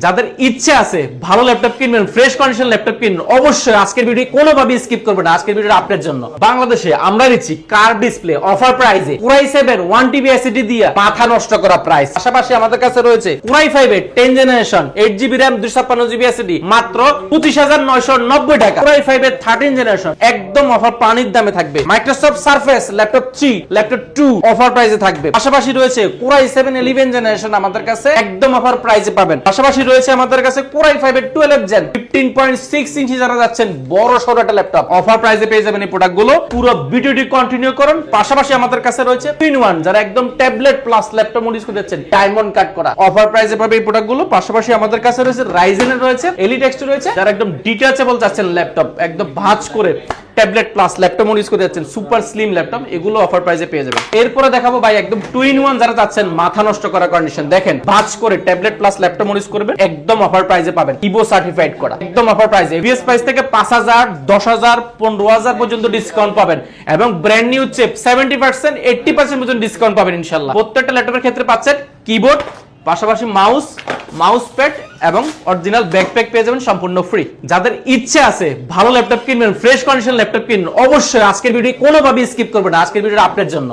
যাদের ইচ্ছে আছে ভালো ল্যাপটপ কিনবেন, ফ্রেশ কন্ডিশন ল্যাপটপ কিনবেন, অবশ্যই আজকের ভিডিও কোনোভাবে স্কিপ করবেন না। আজকের ভিডিওটা আপনার জন্য। বাংলাদেশে আমরা দিচ্ছি কার ডিসপ্লে অফার প্রাইসে Core i7 1TB SSD দিয়ে মাথা নষ্ট করা প্রাইস। পাশাপাশি আমাদের কাছে রয়েছে Core i5 এর 10 generation 8GB RAM 256GB SSD মাত্র 25990 টাকা। Core i5 এর 13 জেনারেশন একদম অফার পানির দামে থাকবে। Microsoft surface laptop 3 laptop 2 offer প্রাইসে থাকবে। পাশাপাশি রয়েছে Core i7 11 জেনারেশন আমাদের কাছে একদম অফার প্রাইসে পাবেন। পাশাপাশি রয়েছে আমাদের কাছে Core i5 এর 12 জেন 15.6 ইঞ্চি যারা যাচ্ছেন বড় সড়ো একটা ল্যাপটপ অফার প্রাইসে পেয়ে যাবেন এই প্রোডাক্টগুলো। পুরো ভিডিওটি কন্টিনিউ করুন। পাশাপাশি আমাদের কাছে রয়েছে 3-in-1 যারা একদম tablet plus laptop mode use করতে যাচ্ছেন ডায়মন্ড কাট করা অফার প্রাইসে পাবে এই প্রোডাক্টগুলো। পাশাপাশি আমাদের কাছে রয়েছে Ryzen এর রয়েছে Elite X রয়েছে যারা একদম ডিটাচেবল যাচ্ছেন ল্যাপটপ একদম ভাঁজ করে tablet plus laptop mode use করতে যাচ্ছেন সুপার স্লিম ল্যাপটপ, এগুলো অফার প্রাইসে পেয়ে যাবেন। এরপরে দেখাবো ভাই একদম 2-in-1 যারা চাচ্ছেন মাথা নষ্ট করা কন্ডিশন, দেখেন ভাঁজ করে tablet plus laptop mode use করবেন একদম অফার প্রাইসে পাবেন। ইভো সার্টিফাইড করা একদম অফার প্রাইসে এভিএস প্রাইস থেকে 5000 10000 15000 পর্যন্ত ডিসকাউন্ট পাবেন এবং ব্র্যান্ড নিউ চিপ 70% 80% পর্যন্ত ডিসকাউন্ট পাবেন ইনশাআল্লাহ। প্রত্যেকটা ল্যাপটপের ক্ষেত্রে পাচ্ছেন কিবোর্ড, পাশাপাশি মাউস প্যাড এবং অরিজিনাল ব্যাকপ্যাক পেয়ে যাবেন সম্পূর্ণ ফ্রি। যাদের ইচ্ছে আছে ভালো ল্যাপটপ কিনবেন, ফ্রেশ কন্ডিশন ল্যাপটপ কিনবেন, অবশ্যই আজকের ভিডিও কোনোভাবে স্কিপ করবেন না। আজকের ভিডিওটা আপনার জন্য।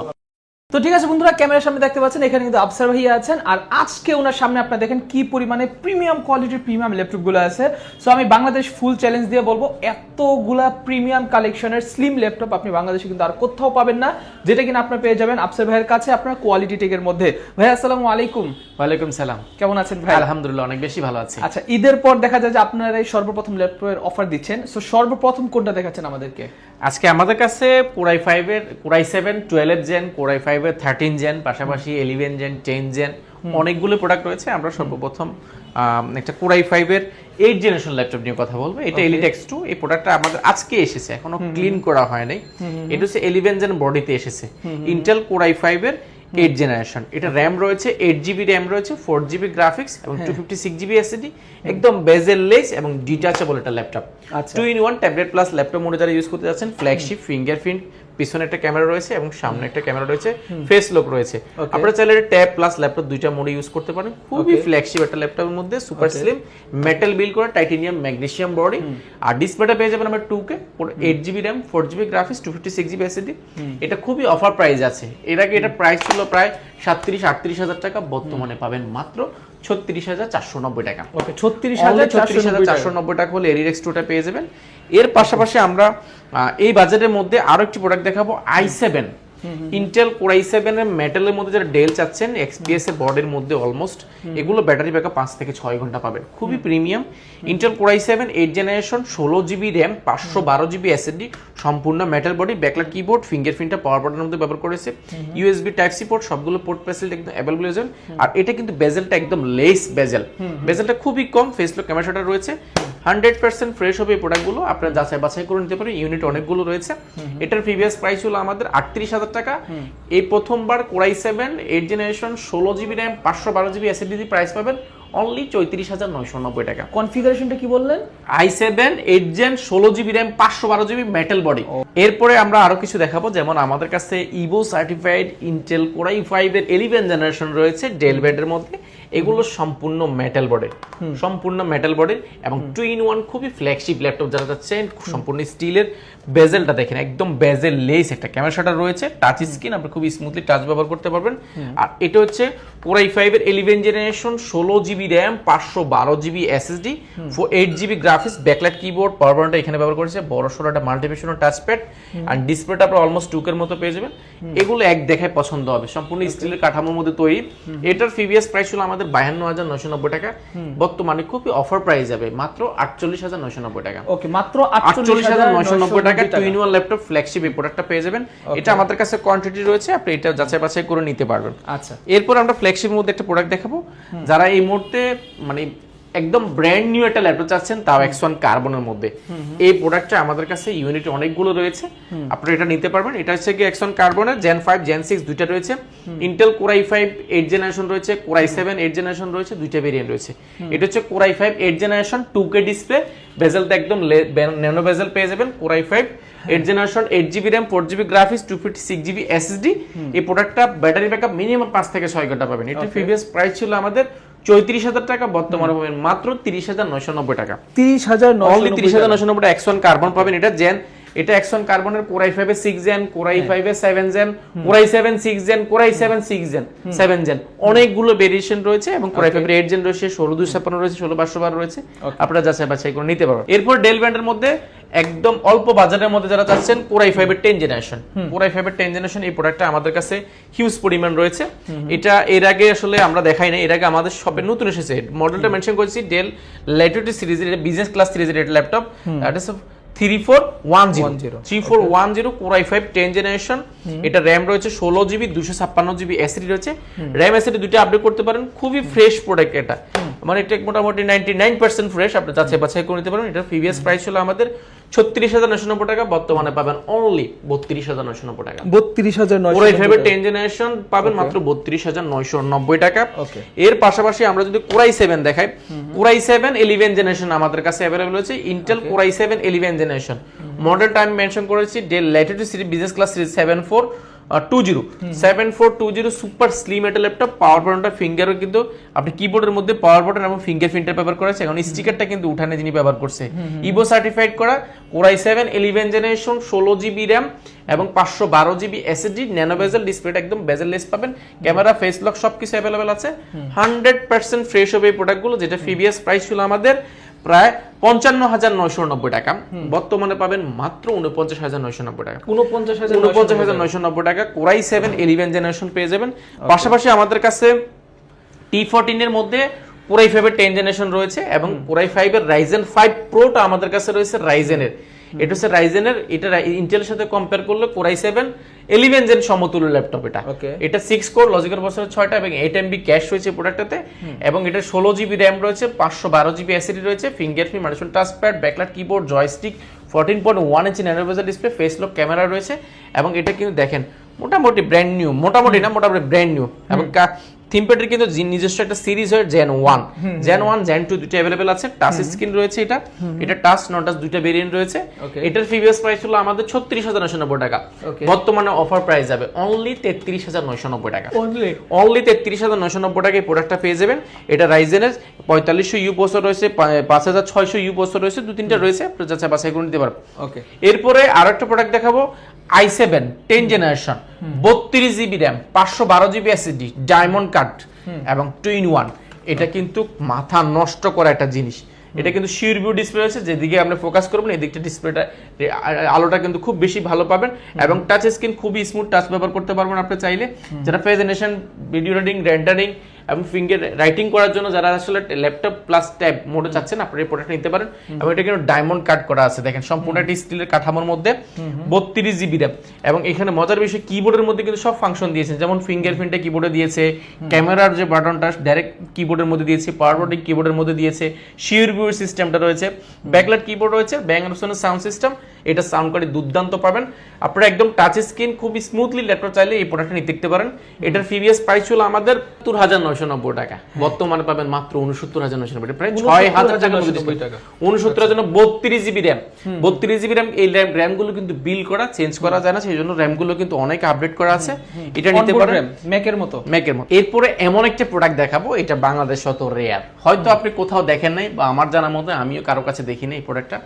তো ঠিক আছে বন্ধুরা, ক্যামেরার সামনে দেখতে পাচ্ছেন এখানে কিন্তু আফসার ভাইয়া আছেন আর আজকে ওনার সামনে আপনারা দেখেন কি পরিমাণে প্রিমিয়াম কোয়ালিটির প্রিমিয়াম ল্যাপটপগুলো আছে। সো আমি বাংলাদেশ ফুল চ্যালেঞ্জ দিয়ে বলবো এতগুলা প্রিমিয়াম কালেকশনের স্লিম ল্যাপটপ আপনি বাংলাদেশে কিন্তু আর কোথাও পাবেন না, যেটা কিনা আপনারা পেয়ে যাবেন আফসার ভাইয়ের কাছে আপনার কোয়ালিটি টেকের মধ্যে। ভাই আসসালামু আলাইকুম। ওয়ালাইকুম সালাম। কেমন আছেন ভাই? আলহামদুলিল্লাহ অনেক বেশি ভালো আছি। আচ্ছা, ঈদের পর দেখা যায় যে আপনারা এই সর্বপ্রথম ল্যাপটপের অফার দিচ্ছেন। সো সর্বপ্রথম কোনটা দেখাচ্ছেন আমাদেরকে? আজকে আমাদের কাছে Core i5 এর Core i7 12 gen, Core i5 এর 13 জেন, পাশাপাশি 11 জেন 10 জেন অনেকগুলো প্রোডাক্ট রয়েছে। আমরা সর্বপ্রথম একটা Core i5 এর 8 জেনারেশন ল্যাপটপ নিয়ে কথা বলবো। এটা Elite X2, এই প্রোডাক্টটা আমাদের আজকে এসেছে, এখনো ক্লিন করা হয় নাই। এটা হচ্ছে 11 জেন বডিতে এসেছে। ইন্টেল Core i5 এর 8 জেনারেশন, এটা র্যাম রয়েছে 8GB র্যাম রয়েছে, 4GB গ্রাফিক্স এবং 256GB SSD, একদম বেজেল লেস এবং ডিটাচেবল একটা laptop. 2-in-1 tablet plus laptop মোডে যারা ইউজ করতে যাচ্ছেন, ফ্ল্যাগশিপ ফিঙ্গারপ্রিন্ট, পিছনে একটা ক্যামেরা রয়েছে এবং সামনে একটা ক্যামেরা রয়েছে, ফেস লক রয়েছে। আপনারা চাইলে ট্যাব প্লাস ল্যাপটপ দুইটা মোডে ইউজ করতে পারেন। খুবই ফ্ল্যাগশিপ একটা ল্যাপটপের মধ্যে সুপার স্লিম মেটাল বিল্ড করা টাইটেনিয়াম ম্যাগনেসিয়াম বডি। আর ডিসপ্লেটা পেয়ে যাবেন আমরা 2K 8GB RAM 4GB graphics 256GB SSD। এটা খুবই অফার প্রাইস আছে। এর আগে এটা প্রাইস ছিল প্রায় 37-38 হাজার টাকা, বর্তমানে পাবেন মাত্র 36,490 টাকা। ওকে, 36,490 টাকা হলে Elite X2 টা পেয়ে যাবেন। এর পাশাপাশি আমরা এই বাজেটের মধ্যে আরো একটি প্রোডাক্ট দেখাবো, i7 ইন্টেল Core i7 এর মেটালের মধ্যে যারা ডেল চাচ্ছেন, XPS এর বডির মধ্যে অলমোস্ট, এগুলো ব্যাটারি ব্যাকআপ 5 থেকে 6 ঘন্টা পাবেন, খুবই premium. Intel Core i7 8 generation 16GB RAM 512GB SSD, সম্পূর্ণ মেটাল বডি, ব্যাকলাইট কিবোর্ড, ফিঙ্গারপ্রিন্টটা পাওয়ার বাটনের মধ্যে ব্যবহার করেছে, USB টাইপ সি পোর্ট, সবগুলো পোর্ট ফ্যাসিলিটি একদম अवेलेबल হয়ে যাবে। আর এটা কিন্তু বেজেলটা একদম লেস বেজেলটা খুবই কম, ফেস লক ক্যামেরাটা রয়েছে, 100% ফ্রেশ হবে এই প্রোডাক্টগুলো। আপনারা যাচাই বাছাই করে নিতে পারেন, ইউনিট অনেকগুলো রয়েছে। এটার প্রিভিয়াস প্রাইস হলো আমাদের 38,000 টাকা। এই প্রথমবার Core i7 8 generation 16GB RAM 512GB SSD দিয়ে প্রাইস পাবেন অনলি 34,990 টাকা। কনফিগারেশনটা কি বললেন? i7 8 gen 16GB RAM 512GB metal body. এরপরে আমরা আরো কিছু দেখাবো, যেমন আমাদের কাছে Ivo certified Intel Core i5 এর 11 জেনারেশন রয়েছে ডেল ব্র্যান্ডের মধ্যে, এগুলো সম্পূর্ণ মেটাল বডির এবং 2-in-1 খুবই ফ্ল্যাগশিপ ল্যাপটপ যারা যাচ্ছেন, সম্পূর্ণ স্টিলের। বেজেলটা দেখেন একদম বেজেল লেস একটা ক্যামেরা শাটার রয়েছে, টাচ স্ক্রিন, আপনি খুব স্মুথলি টাচ ব্যবহার করতে পারবেন। আর এটা হচ্ছে Core i5 এর 11 generation 16GB RAM 512GB SSD 8GB graphics, backlight keyboard, power বাটনটা এখানে ব্যবহার করেছে, বড় সড়ো একটা মাল্টিফাংশনাল টাচপ্যাড, আর ডিসপ্লেটা আপনারা অলমোস্ট 2K এর মতো পেয়ে যাবেন। এগুলো এক দেখায় পছন্দ হবে, সম্পূর্ণ স্টিলের কাঠামোর মধ্যে তৈরি। এটার প্রিভিয়াস প্রাইস ছিল আমাদের 52,990 টাকা, বর্তমানে খুবই অফার প্রাইস যাবে মাত্র 48,990 টাকা। ওকে, মাত্র 48,990 টাকা 2-in-1 ল্যাপটপ ফ্ল্যাগশিপ এই প্রোডাক্টটা পেয়ে যাবেন। এটা আমাদের কাছে কোয়ান্টিটি রয়েছে, আপনি এটা যাচাই বাছাই করে নিতে পারবেন। আচ্ছা, এরপর আমরা ফ্ল্যাগশিপের মধ্যে একটা প্রোডাক্ট দেখাবো, যারা এই মুহূর্তে মানে একদম ব্র্যান্ড নিউ একটা ল্যাপটপ চাচ্ছেন, তাও X1 কার্বনের মধ্যে। এই প্রোডাক্টটা আমাদের কাছে ইউনিট অনেকগুলো রয়েছে, আপনারা এটা নিতে পারবেন। এটা হচ্ছে কি X1 কার্বনের Gen 5 Gen 6 দুইটা রয়েছে। ইন্টেল Core i5 8 জেনারেশন রয়েছে, Core i7 8 জেনারেশন রয়েছে, দুইটা ভেরিয়েন্ট রয়েছে। এটা হচ্ছে Core i5 8 generation 2K display, বেজেলটা একদম ন্যানো বেজেল পেয়ে যাবেন। Core i5 8 generation 8GB RAM 4GB graphics 256GB SSD। এই প্রোডাক্টটা ব্যাটারি ব্যাকআপ মিনিমাম 5 থেকে 6 ঘন্টা পাবেন। এটার প্রিভিয়াস প্রাইস ছিল আমাদের 34,000 টাকা, বর্তমানে পাবেন মাত্র 30,990 টাকা। 30,990 অনলি 30,990 টাকা X1 কার্বন পাবেন। এটা X1 কার্বনের Core i5 এর 6 জেন, Core i5 এর 7 gen, Core i7 6 gen, Core i7 6 gen, 7 gen, অনেকগুলো ভেরিয়েশন রয়েছে এবং Core i5 এর 8 জেন রয়েছে, 16256 রয়েছে, 16512 রয়েছে, আপনারা যাচাই বাছাই করে নিতে পারবেন। এরপর ডেল ব্র্যান্ডের মধ্যে একদম অল্প বাজারের মধ্যে যারা চাচ্ছেন Core i5 এর 10 জেনারেশন, Core i5 এর 10 জেনারেশন, এই প্রোডাক্টটা আমাদের কাছে হিউজ পরিমাণ রয়েছে। এটা এর আগে আসলে আমরা দেখাই না, এর আগে আমাদের শপে নতুন এসেছে। মডেলটা মেনশন করেছি ডেল ল্যাটিটিউড সিরিজের, এটা বিজনেস ক্লাস সিরিজের এটা ল্যাপটপ, এটা 3410 Core i5 10 জেনারেশন। এটা র‍্যাম রয়েছে 16GB, 256GB এসএসডি রয়েছে, র‍্যাম এসএসডি দুটো আপডেট করতে পারেন। খুবই ফ্রেশ প্রোডাক্ট এটা, মানে এটা মোটামুটি 99% ফ্রেশ, আপনি যাচাই বাছাই করে নিতে পারেন। এটা প্রিভিয়াস প্রাইস ছিল আমাদের 36,990 টাকা, বর্তমানে পাবেন অনলি 32,990 টাকা। 32,990 Core i5 এর 10 জেনারেশন পাবেন মাত্র 32,990 টাকা। এর পাশাপাশি আমরা যদি Core i7 দেখাই, Core i7 11 জেনারেশন আমাদের কাছে अवेलेबल আছে, Intel Core i7 11 জেনারেশন। মডেলটা আমি মেনশন করেছি del Latitude series business class series 7420 super slim একটা ল্যাপটপ। পাওয়ার বাটনটা ফিঙ্গারও কিন্তু আপনি কিবোর্ডের মধ্যে পাওয়ার বাটন এবং ফিঙ্গারপ্রিন্টার ব্যবহার করেছে, এখন স্টিকারটা কিন্তু উঠানে যিনি ব্যবহার করছে, ইভো সার্টিফাইড করা Core i7 11 generation, 16GB RAM এবং 512GB এসএসডি, ন্যানো বেজেল, ডিসপ্লেটা একদম বেজেললেস পাবেন, ক্যামেরা, ফেস লক সবকিছু अवेलेबल আছে। 100% ফ্রেশ হবে এই প্রোডাক্টগুলো, যেটা প্রিভিয়াস প্রাইস ছিল আমাদের প্রায় 55,990 টাকা, বর্তমানে পাবেন মাত্র 49,990 টাকা। 49,990 টাকা Core i7 11 জেনারেশন পেয়ে যাবেন। পাশাপাশি আমাদের কাছে T14 এর মধ্যে Core i5 এর 10 জেনারেশন রয়েছে এবং Core i5 এর Ryzen 5 Proটা আমাদের কাছে রয়েছে Ryzen এর। এটা হচ্ছে Ryzen এর, এটা ইন্টেলের সাথে কম্পেয়ার করলে Core i7 11 জেন সমতুল্য ল্যাপটপ এটা। এটা 6 কোর লজিক্যাল প্রসেসর 6টা এবং 8 MB ক্যাশ রয়েছে প্রোডাক্টটাতে, এবং এটা 16GB র‍্যাম রয়েছে, 512GB এসএসডি রয়েছে, fingerprint, manual touchpad, backlight keyboard, joystick, 14.1 ইঞ্চি ন্যানো বেজেল ডিসপ্লে, ফেস লক ক্যামেরা রয়েছে, এবং এটা কিন্তু দেখেন মোটামুটি ব্র্যান্ড নিউ, মোটামুটি ব্র্যান্ড নিউ। এবং থিমপ্যাডের কিন্তু নিজস্ব একটা সিরিজ হয় Gen 1, Gen 2 দুটো अवेलेबल আছে। টাচ স্ক্রিন রয়েছে, এটা টাচ নন টাচ দুটো ভেরিয়েন্ট রয়েছে। এটার প্রিভিয়াস প্রাইস হলো আমাদের 36,990 টাকা, বর্তমানে অফার প্রাইস যাবে অনলি 33,990 টাকা। অনলি 33,990 টাকায় প্রোডাক্টটা পেয়ে যাবেন। এটা Ryzen এর 4500U প্রসেসর রয়েছে, 5600U প্রসেসর রয়েছে, দু তিনটা রয়েছে, আপনারা যাচাই বাছাই করে নিতে পারবেন। এরপরে আরেকটা প্রোডাক্ট দেখাবো i7 10 generation, 32GB RAM, 512GB SSD, diamond cut এবং 2-in-1। এটা কিন্তু মাথা নষ্ট করা একটা জিনিস। এটা কিন্তু শিওর ভিউ ডিসপ্লে আছে, যেদিকে আপনি ফোকাস করবেন এই দিকটা ডিসপ্লেটা আলোটা কিন্তু খুব বেশি ভালো পাবেন, এবং টাচ স্ক্রিন খুবই স্মুথ টাচ ব্যবহার করতে পারবেন আপনি চাইলে। যারা প্রেজেন্টেশন, ভিডিও রেডিং, রেন্ডারিং এবং ফিঙ্গার রাইটিং করার জন্য যারা আসলে ল্যাপটপ প্লাস ট্যাব মোডে চাচ্ছেন, আপনারা এই প্রোডাক্টটা নিতে পারেন। এবং এটা কিন্তু ডায়মন্ড কাট করা আছে, দেখেন সম্পূর্ণ একটা স্টিলের কাঠামোর মধ্যে, 32GB র‍্যাম। এবং এখানে মজার বিষয় কিবোর্ডের মধ্যে কিন্তু সব ফাংশন দিয়েছে, যেমন ফিঙ্গারপ্রিন্টে কিবোর্ডে দিয়েছে, ক্যামেরার যে বাটনটা ডাইরেক্ট কিবোর্ডের মধ্যে দিয়েছে, পাওয়ার বাটন কিবোর্ডের মধ্যে দিয়েছে, শিওর ভিউ সিস্টেমটা রয়েছে, ব্যাকলাইট কিবোর্ড রয়েছে, ব্যাং অপশনের সাউন্ড সিস্টেম, এটা সাউন্ড কোয়ালিটি দুর্দান্ত পাবেন। আপনারা একদম টাচ স্ক্রিন খুব স্মুথলি ল্যাপটপ চাইলে এই প্রোডাক্টটা নিতে দেখতে পারেন। এটার প্রিভিয়াস প্রাইস ছিল আমাদের 72,990 টাকা, বর্তমানে পাবেন মাত্র 69,990 টাকা, প্রায় 6,000 টাকা। 69,000 জন্য 32GB র‍্যাম, 32GB র‍্যাম। এই র‍্যাম গুলো কিন্তু বিল করা, চেঞ্জ করা যায় না, সেই জন্য র‍্যাম গুলো কিন্তু অনেক আপডেট করা আছে। এটা নিতে পারেন ম্যাকের মতো। এরপরে এমন একটা প্রোডাক্ট দেখাবো, এটা বাংলাদেশ অত রেয়ার, হয়তো আপনি কোথাও দেখেন নাই, বা আমার জানার মতো আমিও কারো কাছে দেখিনি এই প্রোডাক্টটা।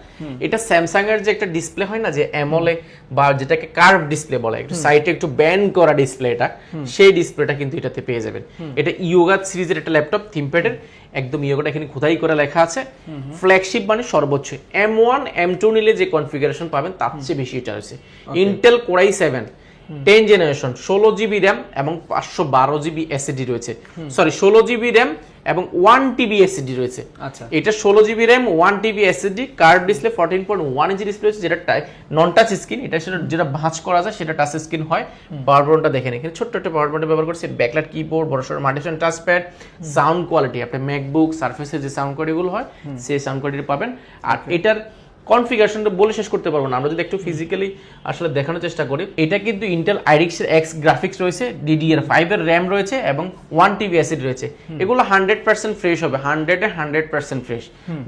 এটা স্যামসাং এর যে একটা ডিসপ্লে হয় না, যে অ্যামোলে বা যেটাকে কার্ভ ডিসপ্লে বলে, একটু সাইডে একটু ব্যান্ড করা ডিসপ্লে, এটা সেই ডিসপ্লেটা কিন্তু এটাতে পেয়ে যাবেন। এটা ইয়োগা সিরিজের একটা ল্যাপটপ, থিমপ্যাডের, একদম ইয়োগাটা এখানে খোদাই করে লেখা আছে। ফ্ল্যাগশিপ মানে সর্বোচ্চ, M1 M2 নিলে যে কনফিগারেশন পাবেন তার চেয়ে বেশি এটা আছে। Intel Core i7 10 generation, 16GB RAM এবং 512GB এসএসডি রয়েছে, সরি 16GB র‍্যাম এবং 1TB এসএসডি রয়েছে। আচ্ছা, এটা 16GB RAM, 1TB SSD, curve display, 14.1 inch display হচ্ছে, যেটা নন টাচ স্ক্রিন। এটা যেটা ভাঁজ করা যায় সেটা টাচ স্ক্রিন হয়। পাওয়ার বাটনটা দেখেন, এখানে ছোট্ট একটা পাওয়ার বাটন ব্যবহার করছে, ব্যাকলাইট কিবোর্ড, বড়সড় মাল্টিফাংশন টাচপ্যাড, সাউন্ড কোয়ালিটি আপনি ম্যাকবুক, সারফেসের যে সাউন্ড কোয়ালিটিগুলো হয় সেই সাউন্ড কোয়ালিটি পাবেন। আর এটার কনফিগারেশনটা বলে শেষ করতে পারবো না, আমরা যদি একটু ফিজিক্যালি আসলে দেখানোর চেষ্টা করি। এটা কিন্তু ইন্টেল আইরিক্স X গ্রাফিক্স রয়েছে, DDR5 এর র‍্যাম রয়েছে এবং 1TB এসএসডি রয়েছে। এগুলো 100% ফ্রেশ হবে, 100% ফ্রেশ,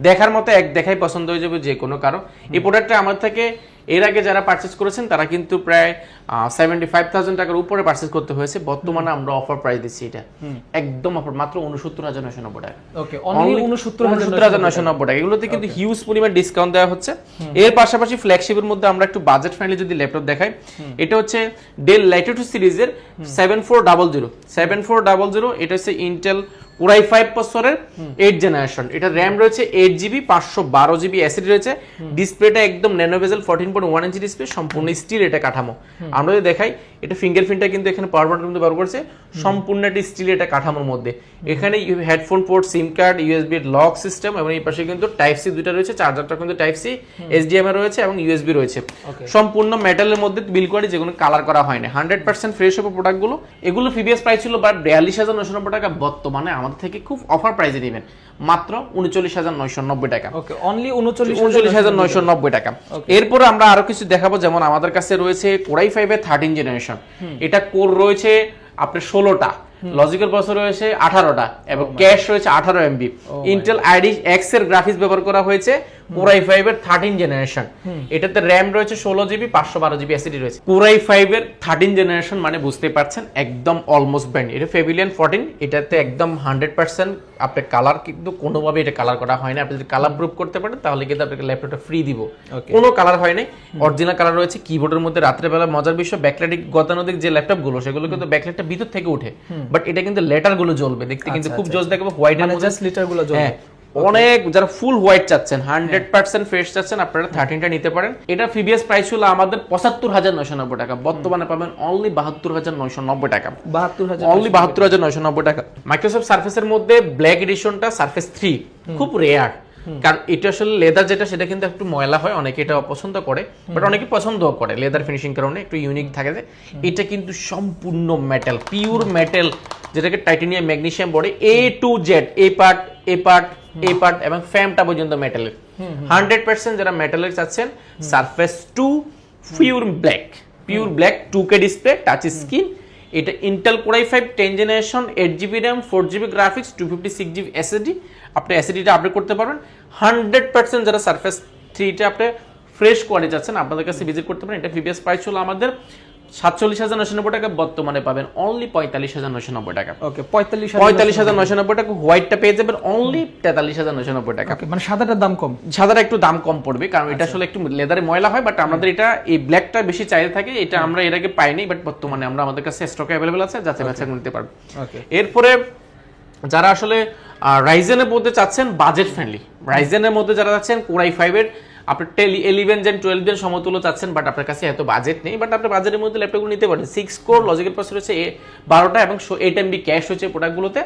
দেখার মতো এক দেখাই পছন্দ হয়ে যাবে যে কোনো কারো। এই প্রোডাক্টটা আমার থেকে এর আগে যারা পারচেজ করেছেন তারা কিন্তু প্রায় 75,000 টাকার উপরে পারচেজ করতে হয়েছে। বর্তমানে আমরা অফার প্রাইস দিচ্ছি এটা একদম অফার মাত্র 69,990 টাকা। ওকে, অনলি 69,990 টাকা। এগুলোতে কিন্তু হিউজ পরিমাণ ডিসকাউন্ট দেওয়া হচ্ছে। এর পাশাপাশি ফ্ল্যাগশিপের মধ্যে আমরা একটু বাজেট ফ্রেন্ডলি যদি ল্যাপটপ দেখাই, এটা হচ্ছে ডেল ল্যাটিটিউড সিরিজের 7400। এটা হচ্ছে ইন্টেল Core i5 প্রসেসরের 8 জেনারেশন। এটা র‍্যাম রয়েছে 8GB, 512GB এসএসডি রয়েছে। ডিসপ্লেটা একদম ন্যানো বেজেল 14.1 ইঞ্চি ডিসপ্লে, সম্পূর্ণ স্টিল এটা কাঠামো। আমরা যদি দেখাই, এটা ফিঙ্গারপ্রিন্টটা কিন্তু এখানে পাওয়ার বাটনের মধ্যে ব্যবহার করেছে, সম্পূর্ণ একটা স্টিল এটা কাঠামোর মধ্যে। এখানে হেডফোন পোর্ট, সিম কার্ড, ইউএসবি লক সিস্টেম এবং এই পাশে কিন্তু টাইপ সি দুটো রয়েছে, চার্জারটা কিন্তু টাইপ সি, এইচডিএমআই রয়েছে এবং ইউএসবি রয়েছে। সম্পূর্ণ মেটালের মধ্যে বিল কোয়ালিটি, যেগুলো কালার করা হয় না, 100% ফ্রেশ হবে প্রোডাক্টগুলো। এগুলো প্রিভিয়াস প্রাইস ছিল 42,990 টাকা, বর্তমানে আমাদের থেকে খুব অফার প্রাইসে দিবেন মাত্র 39,990 টাকা। ওকে, অনলি 39,990 টাকা। এরপরে আমরা আরো কিছু দেখাবো, যেমন আমাদের কাছে রয়েছে Core i5 এর 13 জেনারেশন। এটা কোর রয়েছে আপনার 16টা, লজিক্যাল প্রসেসর রয়েছে 18টা এবং ক্যাশ রয়েছে 18 MB। ইন্টেল আইরিশ এক্স এর গ্রাফিক্স ব্যবহার করা হয়েছে Core i5 এর 13 জেনারেশন। এটাতে র‍্যাম রয়েছে 16GB, 512GB এসএসডি রয়েছে। Core i5 এর 13 জেনারেশন মানে বুঝতে পারছেন একদম অলমোস্ট ব্র্যান্ড। এটা Pavilion 14, এটাতে একদম 100% আপনার কালার কিন্তু কোনোভাবে এটা কালার করা হয় না। আপনি যদি কালার প্রুফ করতে পারেন তাহলে কিন্তু আপনাকে ল্যাপটপটা ফ্রি দিব। কোনো কালার হয় নাই, অরিজিনাল কালার রয়েছে। কিবোর্ডের মধ্যে রাত্রে বেলা মজার বিষয়, ব্যাকলাইট গতানুগতিক যে ল্যাপটপ গুলো সেগুলো কিন্তু ব্যাকলাইটটা ভিতর থেকে উঠে, বাট এটা কিন্তু লেটার গুলো জ্বলবে, দেখতে কিন্তু খুব জোস দেখাবে। হোয়াইট এর মধ্যে জাস্ট লিটার গুলো জ্বলবে। অনেক যারা ফুল হোয়াইট চাচ্ছেন, 100% ফ্রেশ চাচ্ছেন, আপনারা 13টা নিতে পারেন। এটা প্রিভিয়াস প্রাইস ছিল আমাদের 75,990 টাকা, বর্তমানে পাবেন অনলি 72,990 টাকা। 72,000, অনলি 72,990 টাকা। মাইক্রোসফট সারফেসের মধ্যে ব্ল্যাক এডিশনটা সারফেস 3 খুব রেয়ার, কারণ এটা আসলে লেদার যেটা সেটা কিন্তু একটু ময়লা হয়, অনেকে এটা অপছন্দ করে, বাট অনেকে পছন্দও করে লেদার ফিনিশিং কারণে একটু ইউনিক থাকে। যে এটা কিন্তু সম্পূর্ণ মেটাল, পিওর মেটাল, যেটাকে টাইটানিয়াম ম্যাগনেসিয়াম বলে। A to Z, এ পার্ট এবং ফ্রেমটা পর্যন্ত মেটালের। 100% যারা মেটালের চাচ্ছেন, Surface 2 pure black 2K display, touch screen. এটা Intel Core i5 10 generation, 8GB RAM, 4GB graphics, 256GB SSD. আপনি এসএসডিটা আপডেট করতে পারবেন। 100% যারা সারফেস 3টা আপনি ফ্রেশ কোয়ালিটি চাচ্ছেন, আপনাদের কাছে ভিজিট করতে পারেন। এটা প্রিভিয়াস প্রাইস ছিল আমাদের 47,990 টাকা, বর্তমানে পাবেন অনলি 45,990 টাকা। ওকে, 45,990 টাকা। হোয়াইটটা পেয়ে যাবেন অনলি 43,990 টাকা। মানে সাদাটার দাম কম, সাদাটা একটু দাম কম পড়বে, কারণ এটা আসলে একটু লেদারে ময়লা হয়, বাট আমাদের এটা এই ব্ল্যাকটা বেশি চাহিদা থাকে। এটা আমরা এর আগে পাইনি, বাট বর্তমানে আমরা আমাদের কাছে স্টকে অ্যাভেলেবল আছে, যাতে বাচ্চা নিতে পারবে। এরপরে যারা আসলে রাইজেনের মধ্যে চাচ্ছেন বাজেট ফ্রেন্ডলি, রাইজেনের মধ্যে যারা চাচ্ছেন Core i5 এর আপনি 11 জেন 12 জেন সমতুল্য চাচ্ছেন, বাট আপনার কাছে এত বাজেট নেই, বাট আপনি বাজেটের মধ্যে ল্যাপটপগুলো নিতে পারেন। 6 কোর লজিক্যাল প্রসেসর হচ্ছে 12টা এবং 8 MB ক্যাশ হচ্ছে প্রোডাক্টগুলোতে।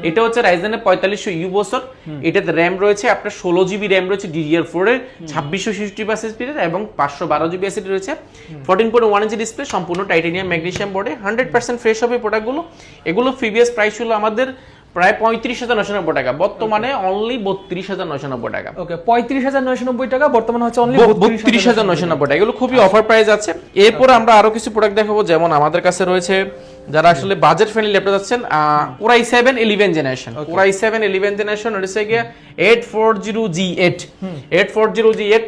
এটা হচ্ছে রাইজেনের 4500U প্রসেসর। এটাতে র‍্যাম রয়েছে আপনার 16GB র‍্যাম রয়েছে DDR4 এর, 2660 এসএসডি এবং 512GB এসএসডি রয়েছে। 14.1 ইঞ্চি ডিসপ্লে, সম্পূর্ণ টাইটানিয়াম ম্যাগনেসিয়াম বোর্ডে। 100% ফ্রেশ হবে প্রোডাক্টগুলো। এগুলো প্রিভিয়াস প্রাইস ছিল আমাদের প্রায় 35,990 টাকা, বর্তমানে অনলি 32,990 টাকা। ওকে, 35,990 টাকা, বর্তমানে হচ্ছে অনলি 32,990 টাকা। এগুলো খুবই অফার প্রাইস আছে। এরপর আমরা আরো কিছু প্রোডাক্ট দেখাবো, যেমন আমাদের কাছে রয়েছে যারা আসলে বাজেট ফ্রেন্ডলি ল্যাপটপ যাচ্ছেন, Core i7 11 generation. Core i7 11 generation হচ্ছে গিয়ে 840G8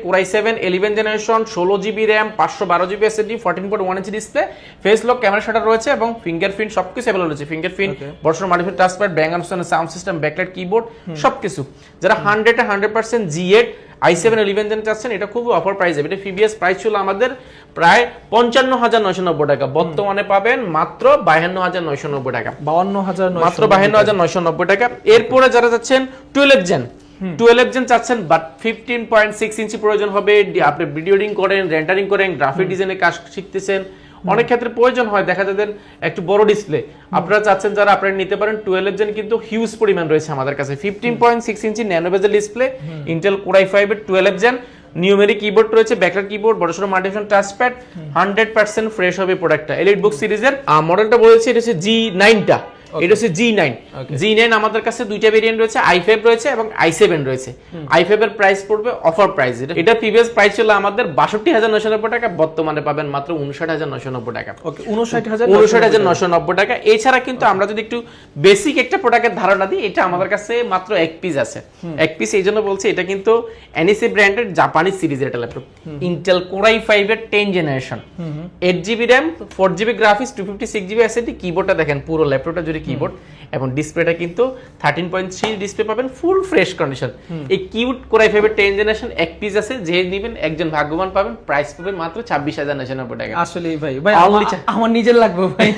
Core i7 11 generation, 16GB RAM, 512GB SSD, 14.1 inch display, face lock camera shutter রয়েছে এবং ফিঙ্গারপ্রিন্ট সবকিছু अवेलेबल রয়েছে। ফিঙ্গারপ্রিন্ট, বর্ষণ modified touchpad, Bang option, sound system, backlight keyboard সবকিছু। যারা 100% G8 i7 11 gen চাচ্ছেন, এটা খুব অফার প্রাইস। এটা প্রিভিয়াস প্রাইস ছিল আমাদের প্রায় 55,990 টাকা, বর্তমানে পাবেন মাত্র 52,990 টাকা। 52,990, মাত্র 52,990 টাকা। এরপরে যারা যাচ্ছেন 12 জেন চাচ্ছেন, বাট 15.6 ইঞ্চি প্রয়োজন হবে। আপনি ভিডিও এডিটিং করেন, রেন্ডারিং করেন, গ্রাফিক ডিজাইনের কাজ শিখতেছেন, অনেক ক্ষেত্রে প্রয়োজন হয় দেখা যাদের একটু বড় ডিসপ্লে। আপনারা চাচ্ছেন যারা আপনারা নিতে পারেন 12 জেন, কিন্তু হিউজ পরিমাণ রয়েছে আমাদের কাছে। 15.6 ইঞ্চি ন্যানো বেজেল ডিসপ্লে, ইন্টেল Core i5 এর 12 জেন, নিউমেরিক কিবোর্ড রয়েছে, ব্যাকলাইট কিবোর্ড, বড়সড় মাল্টিফাংশন টাচপ্যাড। 100% ফ্রেশ হবে প্রোডাক্টটা। এলিট বুক সিরিজের মডেলটা বলেছি, এটা হচ্ছে G9টা। এটা হচ্ছে G9 G9 আমাদের কাছে দুইটা ভেরিয়েন্ট রয়েছে, i5 রয়েছে এবং i7 রয়েছে। i5 এর প্রাইস পড়বে অফার প্রাইস, এটা প্রিভিয়াস প্রাইস ছিল আমাদের ৬২,৯৯০ টাকা, বর্তমানে পাবেন মাত্র ৫৯,৯৯০ টাকা। ওকে, ৫৯,৯৯০ টাকা। এছাড়া কিন্তু আমরা যদি একটু বেসিক একটা প্রোডাক্টের ধারণা দিই, এটা আমাদের কাছে মাত্র এক পিস আছে। এক পিস এই জন্য বলছি, এটা কিন্তু NEC ব্র্যান্ডের জাপানি সিরিজের একটা ল্যাপটপ, ইন্টেল Core i5 এর 10 generation, 8GB RAM, 4GB graphics, 256GB SSD। কিবোর্ডটা দেখেন, পুরো ল্যাপটপটা জুড়ে কিবোর্ড এবং ডিসপ্লেটা কিন্তু 13.3 ডিসপ্লে পাবেন, ফুল ফ্রেশ কন্ডিশন। এই কিউট Core i5 এর 10 জেনারেশন এক পিস আছে, যে নেবেন একজন ভাগ্যবান পাবেন। প্রাইস পাবেন মাত্র 26,990 টাকা। আসলে ভাই আমার নিজের লাগবে ভাই।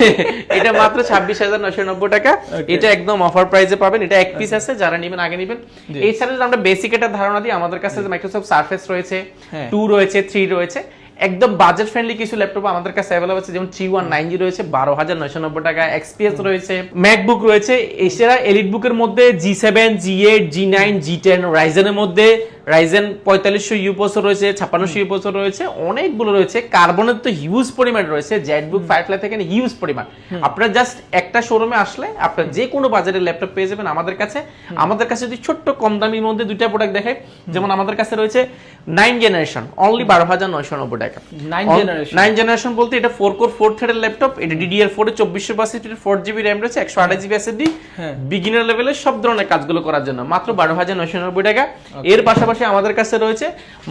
এটা মাত্র 26,990 টাকা, এটা একদম অফার প্রাইসে পাবেন। এটা এক পিস আছে, যারা নেবেন আগে নেবেন। এছাড়া যদি আমরা বেসিক একটা ধারণা দিই, আমাদের কাছে মাইক্রোসফট সারফেস রয়েছে, 2 রয়েছে, 3 রয়েছে। একদম বাজেট ফ্রেন্ডলি কিছু ল্যাপটপ আমাদের কাছে अवेलेबल আছে, যেমন 3190 রয়েছে 12,990 টাকা, XPS রয়েছে, ম্যাকবুক রয়েছে। এছাড়া এলিট বুকের মধ্যে G7, G8, G9, G10, রাইজেনের মধ্যে রাইজেন 4500U প্রসেসর রয়েছে, 5600U প্রসেসর রয়েছে, অনেকগুলো রয়েছে। কার্বনের তো হিউজ পরিমাণ রয়েছে, জেটবুক ফায়ারফ্লাই থেকে হিউজ পরিমাণ। আপনারা জাস্ট একটা শোরুমে আসলে আপনারা যে কোনো বাজারের ল্যাপটপ পেয়ে যাবেন আমাদের কাছে। আমাদের কাছে যদি ছোট্ট কম দামির মধ্যে দুইটা প্রোডাক্ট দেখাই, যেমন আমাদের কাছে রয়েছে 9 জেনারেশন, অনলি 12,990 টাকা। 9 জেনারেশন বলতে এটা 4 কোর 4 থ্রেডের ল্যাপটপ, এটা DDR4 এ 2400 বাসিটির 4GB RAM রয়েছে, 128GB SSD, বিগিনার লেভেলে সব ধরনের কাজগুলো করার জন্য মাত্র 12,990 টাকা। এর পাশাপাশি আমাদের কাছে রয়েছে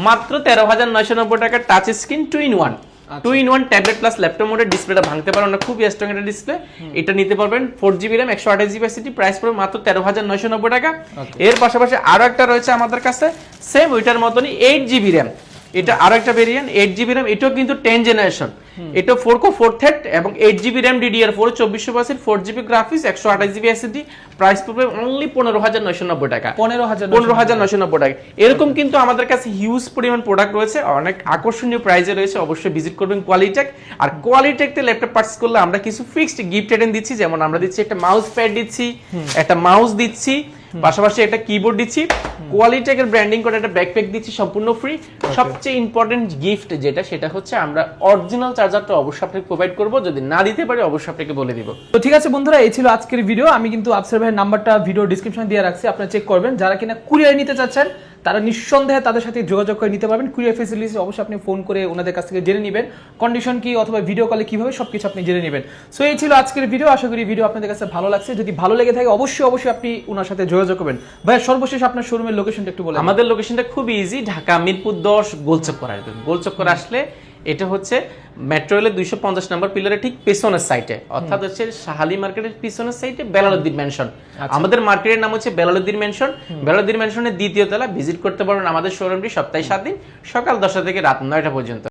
মাত্র 13,990 টাকা touch screen 2-in-1 2-in-1 tablet plus laptop মোডের ডিসপ্লেটা ভাঙতে পারবেন না, খুবই স্ট্রং একটা ডিসপ্লে। এটা নিতে পারবেন 4GB RAM, 128GB SSD, price পড়বে মাত্র 13,990 টাকা। এর পাশাপাশি আরো একটা রয়েছে আমাদের কাছে সেম ওইটার মতনই 8GB RAM, এটা আরো একটা ভেরিয়েন্ট 8GB RAM, এটাও কিন্তু 10 জেনারেশন, এটা 4 কোর 4 থ্রেড এবং 8GB RAM DDR4 2400 4GB graphics, 128GB SSD, price পড়বে অনলি 15,990 টাকা। 15,990 টাকা। এরকম কিন্তু আমাদের কাছে হিউজ পরিমাণ প্রোডাক্ট রয়েছে, অনেক আকর্ষণীয় প্রাইসে রয়েছে। অবশ্যই ভিজিট করবেন কোয়ালিটেক। আর কোয়ালিটেকতে ল্যাপটপ পারচেজ করলে আমরা কিছু ফিক্সড গিফট আইটেম দিচ্ছি, যেমন আমরা দিচ্ছি একটা মাউস প্যাড দিচ্ছি, একটা মাউস দিচ্ছি, পাশাপাশি একটা কিবোর্ড দিচ্ছি, কোয়ালিটেকের ব্র্যান্ডিং করে একটা ব্যাকপ্যাক দিচ্ছি সম্পূর্ণ ফ্রি। সবচেয়ে ইম্পর্টেন্ট গিফট যেটা, সেটা হচ্ছে আমরা অরিজিনাল চার্জারটা অবশ্যই আপনাকে প্রোভাইড করব, যদি না দিতে পারি অবশ্যই আপনাকে বলে দিব। তো ঠিক আছে বন্ধুরা, এই ছিল আজকের ভিডিও। আমি কিন্তু আফসার ভাইয়ের নাম্বারটা ভিডিও ডেসক্রিপশনে দিয়ে রাখছি, আপনারা চেক করবেন। যারা কিনা কুরিয়ার নিতে চাচ্ছেন তারা নিঃসন্দেহে তাদের সাথে যোগাযোগ করে নিতে পারবেন। কুরিয়ার ফেসিলিটি অবশ্যই আপনি ফোন করে ওনাদের কাছ থেকে জেনে নেবেন, কন্ডিশন কি অথবা ভিডিও কলে কিভাবে সবকিছু আপনি জেনে নেবেন। সো এই ছিল আজকের ভিডিও। আশা করি ভিডিও আপনাদের কাছে ভালো লাগছে। যদি ভালো লেগে থাকে অবশ্যই আপনি ওনার সাথে যোগাযোগ করবেন। ভাই সর্বশেষ আপনার শোরুমের লোকেশনটা একটু বলেন। আমাদের লোকেশনটা খুব ইজি, ঢাকা মিরপুর 10 গোলচক্কর আসবেন। গোলচক্কর আসলে এটা হচ্ছে মেট্রো রেলের 250 নম্বর পিলারের ঠিক পেছনের সাইডে, অর্থাৎ হচ্ছে শাহালি মার্কেটের পিছনের সাইডে বেলালউদ্দিন মেনশন। আমাদের মার্কেটের নাম হচ্ছে বেলালউদ্দিন মেনশন। বেলালউদ্দিন মেনশনের দ্বিতীয় তলা। ভিজিট করতে পারবেন আমাদের শোরুমটি সপ্তাহে 7 দিন, সকাল 10টা থেকে রাত 9টা পর্যন্ত।